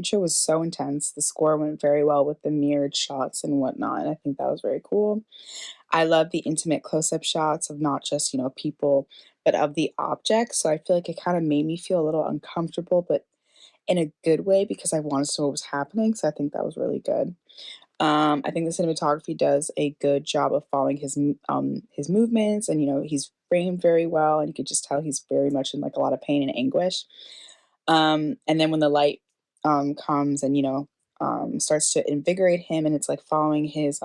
intro was so intense. The score went very well with the mirrored shots and whatnot, and I think that was very cool. I love the intimate close-up shots of not just, people, but of the objects. So I feel like it kind of made me feel a little uncomfortable, but in a good way because I wanted to know what was happening. So I think that was really good. I think the cinematography does a good job of following his movements, and he's framed very well, and you could just tell he's very much in like a lot of pain and anguish. And then when the light comes and starts to invigorate him, and it's like following his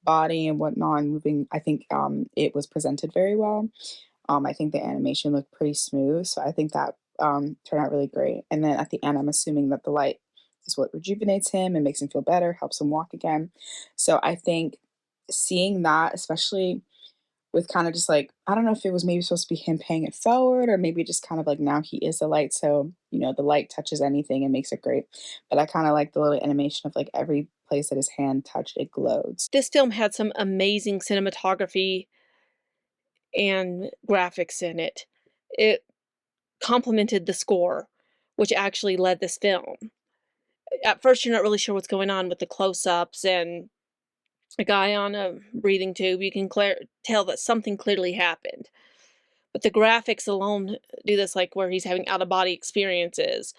body and whatnot, and moving, I think it was presented very well. I think the animation looked pretty smooth, so I think that turned out really great. And then at the end, I'm assuming that the light is what rejuvenates him and makes him feel better, helps him walk again. So I think seeing that, especially with kind of just like, I don't know if it was maybe supposed to be him paying it forward, or maybe just kind of like now he is the light. So, the light touches anything and makes it great. But I kind of like the little animation of like every place that his hand touched, it glows. This film had some amazing cinematography and graphics in it. It complemented the score, which actually led this film. At first, you're not really sure what's going on with the close-ups and a guy on a breathing tube. You can tell that something clearly happened. But the graphics alone do this, like where he's having out-of-body experiences,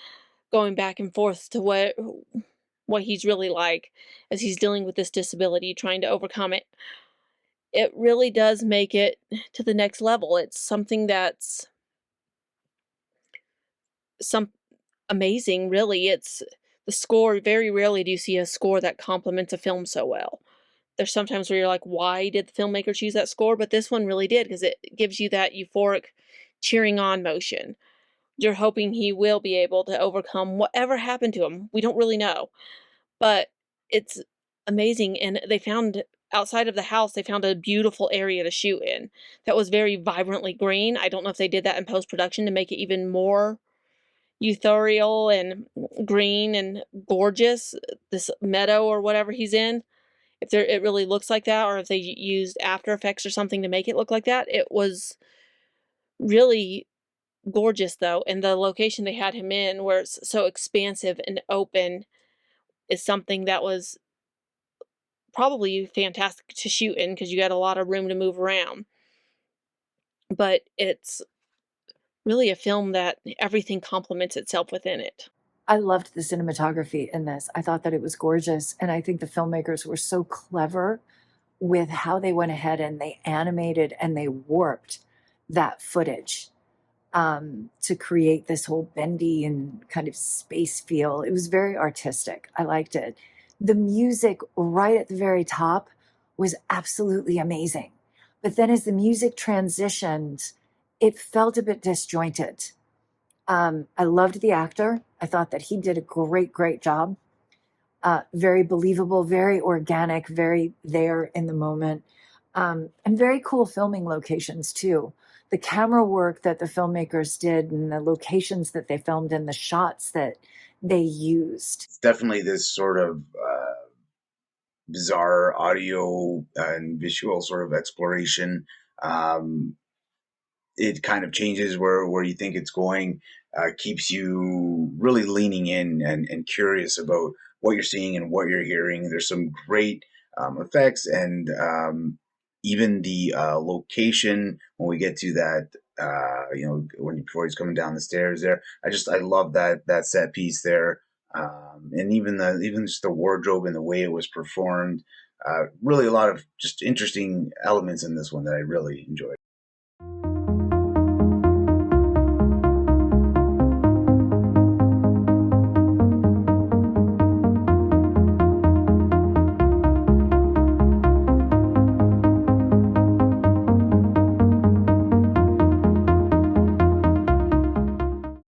going back and forth to what he's really like as he's dealing with this disability, trying to overcome it. It really does make it to the next level. It's something that's some amazing, really. It's the score. Very rarely do you see a score that complements a film so well. There's sometimes where you're like, why did the filmmaker choose that score? But this one really did, because it gives you that euphoric cheering on motion. You're hoping he will be able to overcome whatever happened to him. We don't really know. But it's amazing, and they found outside of the house, they found a beautiful area to shoot in that was very vibrantly green. I don't know if they did that in post-production to make it even more ethereal and green and gorgeous, this meadow or whatever he's in. If it really looks like that, or if they used After Effects or something to make it look like that. It was really gorgeous, though, and the location they had him in, where it's so expansive and open, is something that was probably fantastic to shoot in because you got a lot of room to move around. But it's really a film that everything complements itself within it. I loved the cinematography in this. I thought that it was gorgeous, and I think the filmmakers were so clever with how they went ahead and they animated and they warped that footage to create this whole bendy and kind of space feel. It was very artistic. I liked it. The music right at the very top was absolutely amazing. But then as the music transitioned, it felt a bit disjointed. I loved the actor. I thought that he did a great job. Very believable, very organic, very there in the moment, and very cool filming locations too. The camera work that the filmmakers did and the locations that they filmed and the shots that they used. It's definitely this sort of bizarre audio and visual sort of exploration. Um, it kind of changes where you think it's going, keeps you really leaning in and curious about what you're seeing and what you're hearing. There's some great effects, and even the location when we get to that, when before he's coming down the stairs there. I love that set piece there, and even just the wardrobe and the way it was performed. Really, a lot of just interesting elements in this one that I really enjoyed.